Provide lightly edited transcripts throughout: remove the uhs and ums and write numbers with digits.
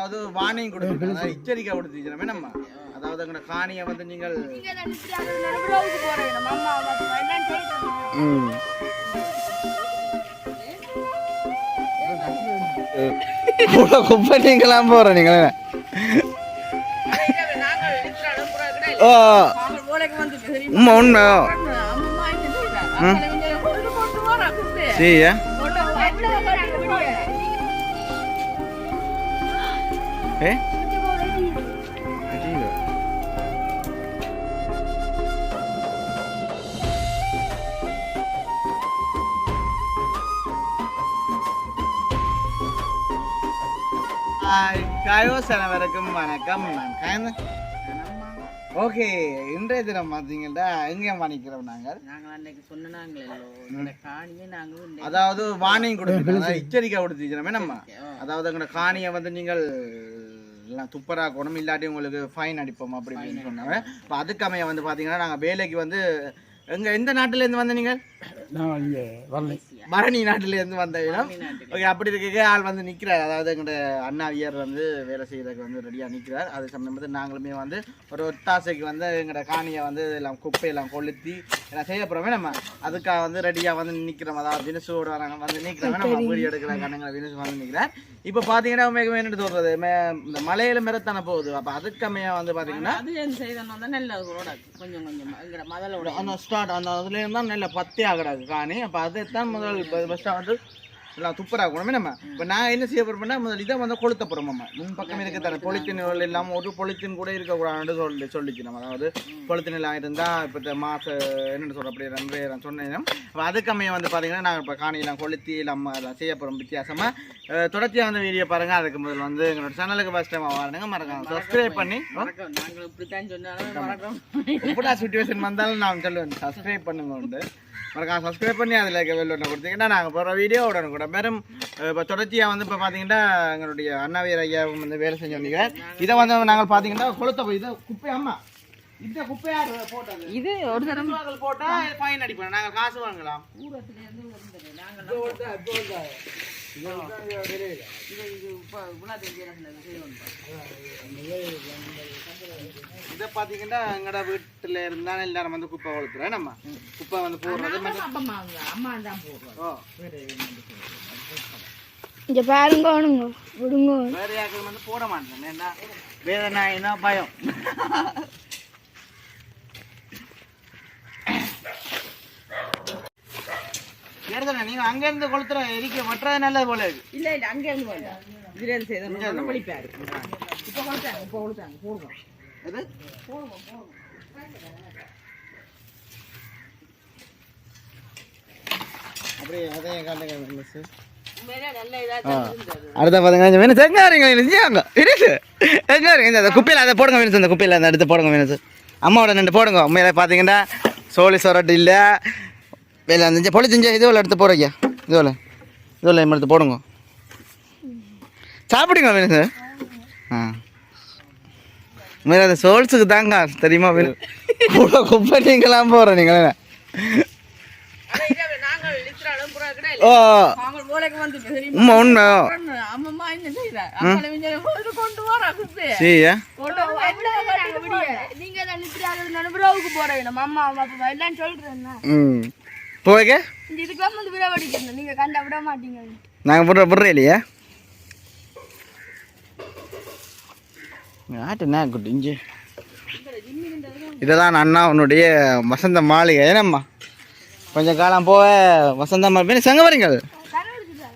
அதாவது வார்னிங் கொடுத்துருக்கோம், அதாவது எச்சரிக்கை கொடுத்துருக்கோம் நம்ம. அதாவது எங்களோட காணியை வந்து நீங்கள் குப்பை நீங்களாம் போற நீங்களே உண்மை உண்மை சரியா ஏ காயோசனவருக்கும் வணக்கம். நான் ஓகே, இன்றைய தினம் பார்த்தீங்கன்னா எங்கே பண்ணிக்கிறோம் நாங்கள் அன்னைக்கு சொன்னாங்களே அதாவது வார்னிங் கொடுத்துருக்கோம், எச்சரிக்கை கொடுத்துருக்கோமே நம்ம. அதாவது எங்களோட காணியை வந்து நீங்கள் எல்லாம் துப்பராக்கணும், இல்லாட்டி உங்களுக்கு ஃபைன் அடிப்போம் அப்படி அப்படின்னு சொன்னாங்க. இப்போ அதுக்கமைய வந்து பார்த்தீங்கன்னா நாங்கள் வேலைக்கு வந்து எந்த நாட்டிலேருந்து வந்த நீங்கள்? பரணி நாட்டிலேருந்து வந்த இடம். ஓகே, அப்படி இருக்க ஆள் வந்து நிற்கிறார். அதாவது எங்களோட அண்ணாவியர் வந்து வேலை செய்யறதுக்கு வந்து ரெடியாக நிற்கிறார். அது சம்பந்தமாக நாங்களுமே வந்து ஒரு ஒத்தாசைக்கு வந்து எங்களோட காணியை வந்து எல்லாம் குப்பையெல்லாம் கொளுத்தி எல்லாம் செய்ய போகிறோமே நம்ம. அதுக்காக வந்து ரெடியாக வந்து நிற்கிறோம். அதாவது வினுசோடு வராங்க வந்து நிற்கிறோமே நம்ம, வீடியோ எடுக்கிற கண்ணுங்களை வினுசு வந்து நிற்கிறார். இப்போ பார்த்தீங்கன்னா மேகம் என்னட்டு சொல்கிறது, இந்த மலையில மிரத்தானே போகுது. அப்போ அதுக்கமையா வந்து பார்த்தீங்கன்னா கொஞ்சம் கொஞ்சம் முதல்ல அந்த ஸ்டார்ட் அந்த அதுலேருந்து தான் நல்ல பத்தே ஆகிடாது காணி. அப்போ அதுதான் முதல் ஃபஸ்ட்டாக வந்து எல்லாம் துப்பராகணுமே நம்ம. இப்போ நான் என்ன செய்ய போகிறோம்னா முதல் இதை வந்து கொளுத்த போகிறோம் நம்ம. முன் பக்கம் இருக்க தர பொலித்தீன் இல்லாமல் ஒரு பொலித்தீன் கூட இருக்கக்கூடாதுன்னு சொல்லிக்கணும். அதாவது பொலித்தீன் எல்லாம் இருந்தால் இப்போ மாதம் என்னென்னு சொல்கிறோம் அப்படி ரெண்டு சொன்னேன். அப்போ அதுக்கமையை வந்து பார்த்தீங்கன்னா நாங்கள் இப்போ காணியெல்லாம் கொளுத்தி நம்ம அதெல்லாம் செய்ய போகிறோம் வித்தியாசமாக. தொடர்ச்சியாக வந்து வீடியோ பாருங்கள். அதுக்கு முதல் வந்து எங்களோட சேனலுக்கு ஃபஸ்ட் டைம் வாருங்க, மறக்காம சப்ஸ்கிரைப் பண்ணி எப்படா சுச்சுவேஷன் வந்தாலும் நான் சொல்லுவேன் சப்ஸ்கிரைப் பண்ணுங்க உண்டு. மறக்காம சப்ஸ்கிரைப் பண்ணி அதில் வெள்ள ஒன்று கொடுத்தீங்கன்னா நாங்கள் போகிற வீடியோ உடனே கூட மேலும் இப்போ தொடர்ச்சியாக வந்து இப்போ பார்த்தீங்கன்னா எங்களுடைய அண்ணாவியர் ஐயாவும் வந்து வேலை செஞ்சு வந்தீங்க. இதை வந்து நாங்கள் பார்த்தீங்கன்னா கொளுத்த போய் இதை குப்பை அம்மா இந்த குப்பையாக போட்டது இது ஒரு தடவை போட்டால் ஃபைன் அடிப்போம், நாங்கள் காசு வாங்கலாம். இதை பார்த்தீங்கன்னா எங்களோட வீட்டில் இருந்தாலும் எல்லாரும் வந்து குப்பை கொளுத்துறோம் நம்ம. குப்பை வந்து போடுறது இங்க பாருங்க விடுங்க, வேற யாருக்கும் வந்து போட மாட்டேன். ஏன்னா வேற நாயினா பயம். நீங்க அங்க இருந்து கொளுத்துற எரிக்க மற்றது நல்லது போல இருக்கு. இல்ல இல்ல அங்க இருந்து போல இதுல இருந்து செய்த வெளிப்பாரு. இப்போ கொளுத்தாங்க போடுங்க. எது போடுங்க அப்படியே அதையும் காட்டுங்க மிஸ். அடுத்த பாருங்க வேணும் எங்க எங்க குப்பையில் அதை போடுங்க வேணும், அந்த குப்பையில் அந்த எடுத்து போடுங்க வேணும். அம்மாவோட ரெண்டு போடுங்க. உண்மையில பார்த்தீங்கன்னா சோழி சொரட்டு இல்லை வேலை அந்த பொழி செஞ்ச இதுவில் எடுத்து போடுறீங்க. இதுவில் எடுத்து போடுங்க. சாப்பிடுங்க வேணும் சார். உண்மையில அந்த சோல்ஸுக்கு தாங்க தெரியுமா வேணும். குப்பை நீங்களாம் போகிறேன் நீங்களே. ஓ உண்மை உண்மை சரியா போக நாங்கள் விடுற இல்லையா ஆட்டுண்ணா குட்டி இஞ்சி. இதெல்லாம் அண்ணா உன்னுடைய வசந்த மாளிகை. ஏனம்மா கொஞ்சம் காலம் போக வசந்த மாளிகை வேணும். சங்க வரீங்க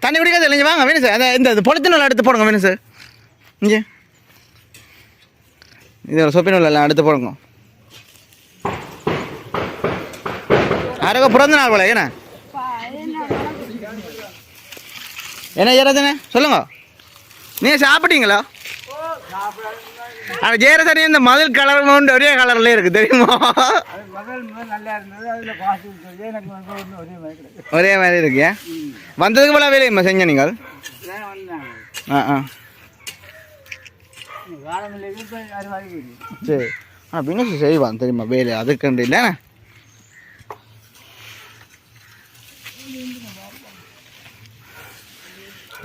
தண்ணி குடிக்காது இல்லைங்க, வாங்க வேணும் சார். அதை இந்த பொலித்தீன் எடுத்து போடுங்க வேணும் சார். இங்கே இது சொப்பின் எல்லாம் எடுத்து போடுங்க. யாருக்கோ பிறந்த நாள் போல ஏண்ணா என்ன ஜெயராஜனே சொல்லுங்க. நீங்கள் சாப்பிட்டீங்களா? ஆனால் ஜெயராஜனே இந்த மதில் கலர் ஒன்று ஒரே கலர்லேயே இருக்குது தெரியுமா? ஒரே மாதிரி இருக்கியா? வந்ததுக்கு போல வேலையுமா செஞ்ச நீங்கள்? சரி பின்னசு செய்வான் தெரியுமா வேலை அதுக்குண்டு இல்லைண்ணா.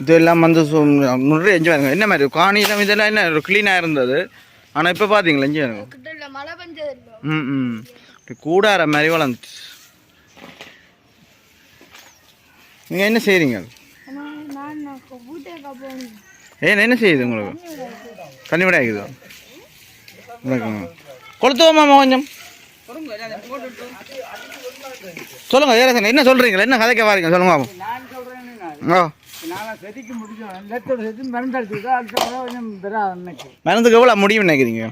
இதெல்லாம் வந்து நிறைய என்ஜாய் என்ன மாதிரி காணிலாம் இதெல்லாம் என்ன ஒரு க்ளீனாக இருந்தது. ஆனால் இப்போ பார்த்தீங்களா என்ஜாய் மழை பெஞ்சது இல்லை. ம் கூடார மாதிரி வளர்ந்துச்சு. நீங்கள் என்ன செய்கிறீங்க? நான் வீட்டை போகணும். ஏன் என்ன செய்யுது உங்களுக்கு? தண்ணி விட ஆகுதோ? கொளுத்துவோம்மா கொஞ்சம் சொல்லுங்க. ஏரசன் என்ன சொல்கிறீங்களா? என்ன கதைக்க வாரீங்க சொல்லுங்க. ஓ மருந்துக்கு எவ்வளோ முடியும்னு நினைக்கிறீங்க?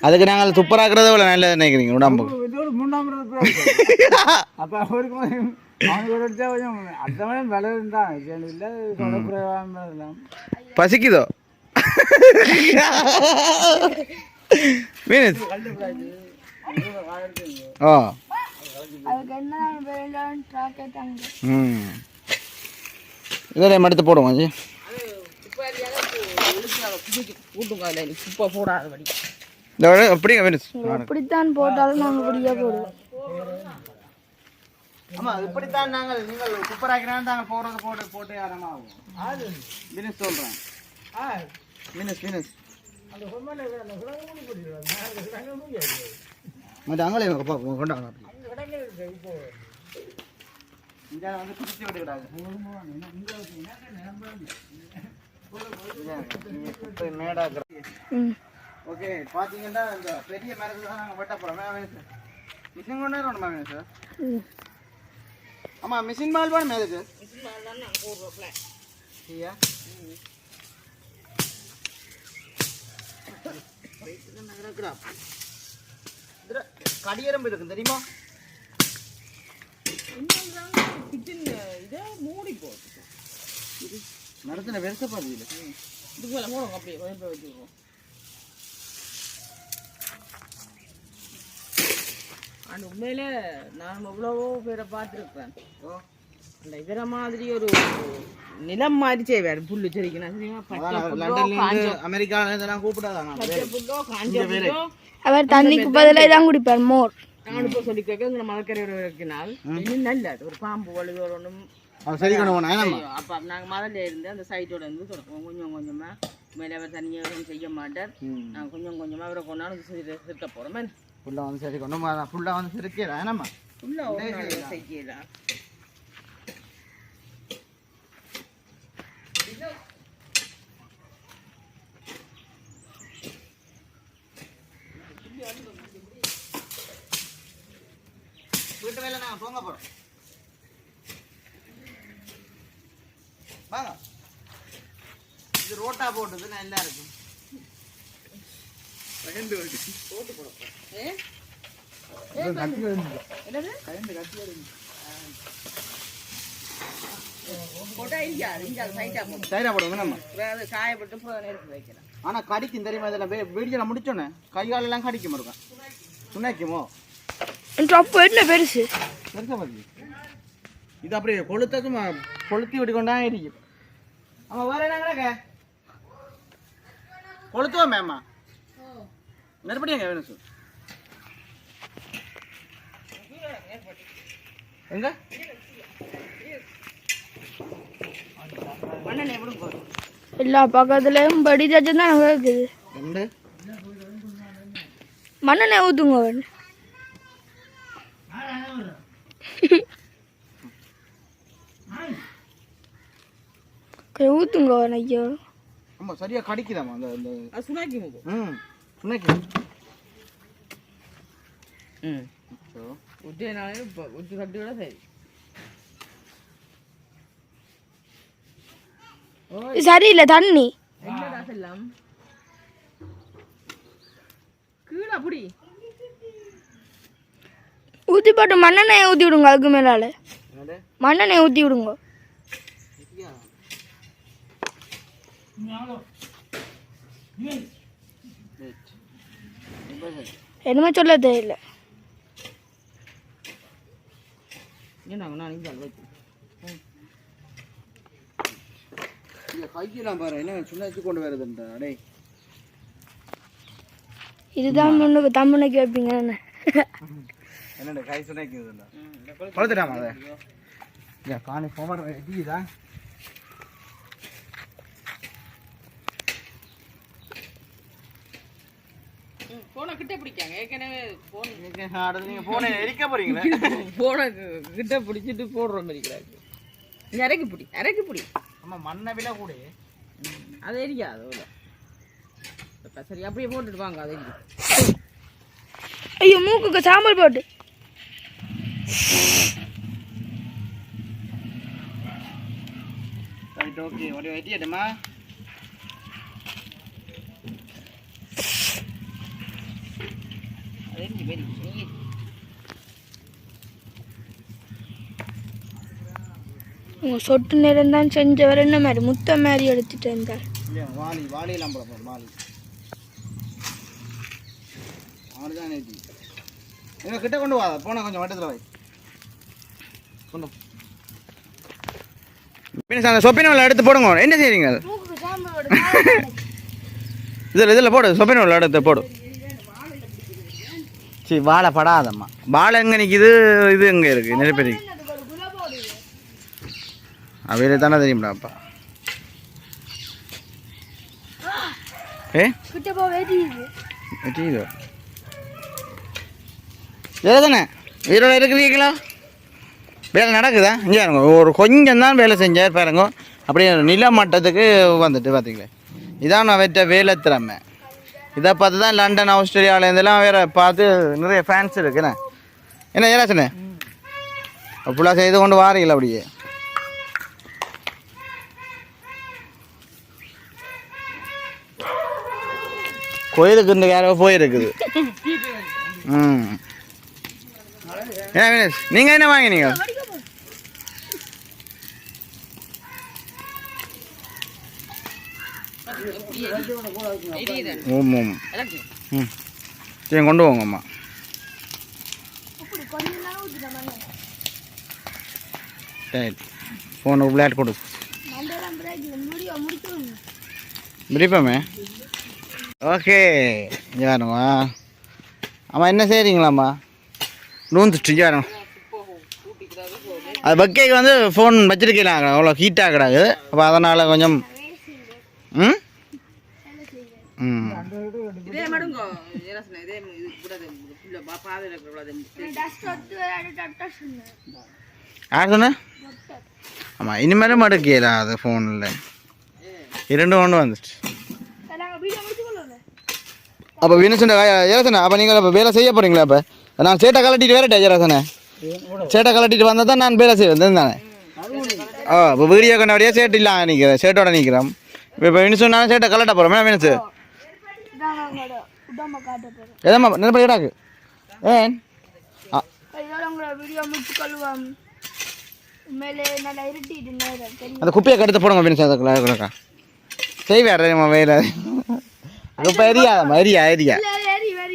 அதுக்கு நாங்கள் துப்பராக்குறத எவ்வளோ நல்லது நினைக்கிறீங்க உடம்பு? பசிக்குதோ? மீனஸ் ஓ இதெல்லாம் எடுத்து போடுவோம் ஜி. எப்படித்தான் போட்டாலும் நாங்கள் இப்படியே போடுவோம். ஆமாம் இப்படித்தான் நாங்கள் நீங்கள் குப்பராக்கிறான்னு நாங்கள் போடுறது போட்டு ஆரம்பமாகும். மீனஸ் சொல்கிறேன். மீனஸ் மற்ற அங்கே கொண்டாங்க இங்கே வந்து பிடிச்சி விட்டுக்கிட்டாங்க. ஓகே பார்த்தீங்கன்னா இந்த பெரிய மரத்தில் தான் நாங்கள் வெட்ட போகிறோம். மிஷின் கொண்டு வரணுமா சார்? ஆமாம் மிஷின் மால் வேணுமே அதுக்கு. ஐயா கடியரம்பு இருக்கு தெரியுமா? நடத்தின பெருசா பாதியில உண்மையில நான் எவ்வளவோ பேரை பார்த்துருப்பேன். அந்த இதர மாதிரி ஒரு நிலம் மாதிரி செய்வார் புல்லு செடிக்கணும். அமெரிக்கால இதெல்லாம் கூப்பிடாதாங்க. அவர் தண்ணிக்கு பதிலாக தான் குடிப்பார் மோர். நான் இப்போ சொல்லி கேட்க இந்த மரக்கரையோட வைக்கினால் இன்னும் நல்ல ஒரு பாம்பு வலுவோட ஒன்றும் சரி. அப்போ நாங்கள் மதல்ல இருந்து அந்த சைட்டோட இருந்து தொடங்குவோம். கொஞ்சம் கொஞ்சமாக மேலே அவர் தனியாக செய்ய மாட்டார். நாங்கள் கொஞ்சம் கொஞ்சமாக அவரை கொண்டாந்து சிரிக்க போகிறோம். ஃபுல்லாக வந்து சரி கொண்டு ஃபுல்லாக வந்து சிரிக்கிறேன். என்னம்மா ஃபுல்லாக செய்யலாம். வீட்டு வேலை நாங்கள் தூங்க போகிறோம். வாங்க. இது ரோட்டா போட்டது நல்லா இருக்கும். போட்டு போடும். ஆனா கடிக்கும் தெரியுமா? இதெல்லாம் வீடியோல முடிச்சோன்னே கை காலெல்லாம் கடிக்கும் இருக்கும். சுனாக்குமோ என்ன பெருசு பெருசா பாதி இது அப்படியே கொளுத்ததும் கொளுத்தி விட்டு கொண்டா இருக்கும். ஆமா வேற என்ன கொளுத்துவா மேம்மா நெருப்படியாங்க வேணும் சார். எங்க எல்லா பக்கத்துலயும் படி தச்சு தான் இருக்குது. மண்ணெண்ணெய் ஊத்துங்க ஊத்துங்க ஐயோ. ஆமா சரியா கடிக்குதாமா அந்த சுனாக்கி சுனாக்கி உத்தினாலே உத்தி கட்டியோட சரி. சரியில்லை தண்ணி எல்லாம் கீழே அப்படி ஊற்றி போட்டு மண்ணெண்ணெய் ஊற்றி விடுங்க. அதுக்கு மேலால மண்ணெண்ணெய் ஊற்றி விடுங்க. என்னமே சொல்ல தெரியல. கையெல்லாம் பாரு என்ன சுண்ணாச்சு கொண்டு வருதுன்றா. அடே இதுதான் முன்னுக்கு தம்பனைக்கு வைப்பீங்க. என்னோட கை சுனைக்குதுண்டா கொடுத்துட்டாமா அதை காணி போமர் வெட்டிதா போனை கிட்ட பிடிக்காங்க ஏற்கனவே போன் நீங்க போனை எரிக்க போறீங்களே போனை கிட்ட பிடிச்சிட்டு போடுற மாதிரி இருக்கிறாங்க இறக்கி பிடி ஆமா மண்ணை விட கூட அது எரியாது அவ்வளோ சரி அப்படியே போட்டுட்டு வாங்க அது ஐயோ மூக்குக்கு சாம்பல் போட்டு ஓகே ஒரு வெட்டியட்டுமா உங்க சொட்டு நேரம் தான் செஞ்சவர் என்ன மாதிரி முத்த மாதிரி எடுத்துட்டு இருந்தார் வாளியெல்லாம் போட போதும் வாளி அவனுதான் நேற்று எங்க கிட்ட கொண்டு வா போன கொஞ்சம் வட்டத்தில் வை கொண்டு அந்த சொப்பினவில் எடுத்து போடுங்க என்ன செய்றீங்க மூக்குக்கு சாம்பல் போட்டு இதில் போடு சொப்பினவில் எடுத்து போடு சரி வாழை படாதம்மா வாழை எங்கே நிற்கிது இது எங்கே இருக்குது நெருப்பெரி அவையில தானே தெரியும்டாப்பா கிட்ட போ வெட்டிது வெட்டிதோ வேலை தானே உயிரோட இருக்கிறீங்களா வேலை நடக்குதா இங்கே இருங்க ஒரு கொஞ்சம் தான் வேலை செஞ்சார் பாருங்க அப்படியே நில மட்டத்துக்கு வந்துட்டு பார்த்தீங்களே இதான் நான் வெட்ட வேலை திறமை இதை பார்த்து தான் லண்டன் ஆஸ்திரேலியாவில் இருந்தெல்லாம் வேறு பார்த்து நிறைய ஃபேன்ஸ் இருக்குண்ணே என்ன ஏராசண்ணே ஃபுல்லாக செய்து கொண்டு வாரீங்களா அப்படியே கோயிலுக்கு இந்த யாரோ போயிருக்குது ம் ஏன் வினேஷ் நீங்கள் என்ன வாங்கினீங்க ஓம் ஓம் ம் சரி கொண்டு போங்கம்மா சரி ஃபோனை விளையாட்டு கொடு முடிப்போமே ஓகே இங்கே வேணுமா ஆமாம் என்ன செய்கிறீங்களாம்மா நூந்துட்டு இங்கே வேணும் அது பக்கைக்கு வந்து ஃபோன் வச்சிருக்கலாம் அவ்வளோ ஹீட் ஆகிடாது அப்போ அதனால் கொஞ்சம் ம் ம் இதே மடுங்கோ ஏராசன இதே இது கூட புள்ள பாப்பாவே இருக்கறதுல யார் சொன்ன ஆமாம் இனிமேலும் மடுக்கல அது ஃபோனில் இரண்டு ஒன்று வந்துச்சு அப்போ வினசன ஏராசன அப்போ நீங்கள் இப்போ வேலை செய்ய போகிறீங்களா இப்போ நான் சேட்டை கலட்டிட்டு வேறட்டா ஏராசன சேட்டை கலட்டிட்டு வந்தால் தான் நான் வேலை செய்வேன் தானே ஓ இப்போ வீடியோ கண்டபடியே சேட்டு இல்லாமல் நிற்கிறேன் சேட்டோட நிற்கிறோம் இப்போ வினசு நான் சேட்டை கலட்ட போகிறோம் வினசு எதம்மா நினைப்ப கேடாக்கு ஏன் அந்த குப்பையை கடுத்து போடுங்க வினசு அதுக்குள்ளக்கா செய்வார் வேலை இப்போ எரியாதம்மா எரியா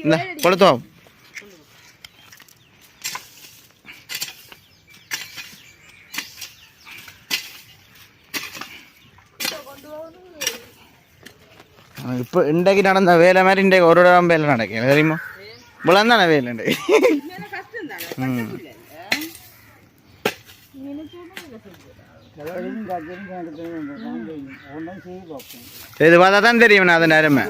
இந்த கொளுத்தோம் இப்போ இன்றைக்கு நடந்த வேலை மாதிரி இன்றைக்கு ஒரு இடம் வேலை நடக்கும் தெரியுமா இவ்வளோ தானே வேலை இன்றைக்கு ம் இது பார்த்தா தான் தெரியும் நான் அது நேரமே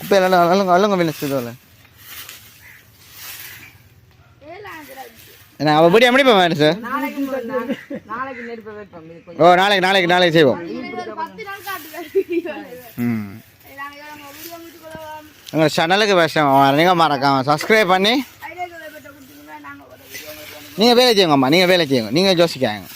இப்போ அழுங்க வினசுல என்ன அவள் படி எப்படி போவேன் சார் ஓ நாளைக்கு செய்வோம் ம் எங்கள் சேனலுக்கு விஷயம் நீங்கள் மறக்காம சப்ஸ்கிரைப் பண்ணி நீங்கள் வேலை செய்யுங்கம்மா நீங்கள் வேலை செய்யுங்க நீங்கள் யோசிக்காங்க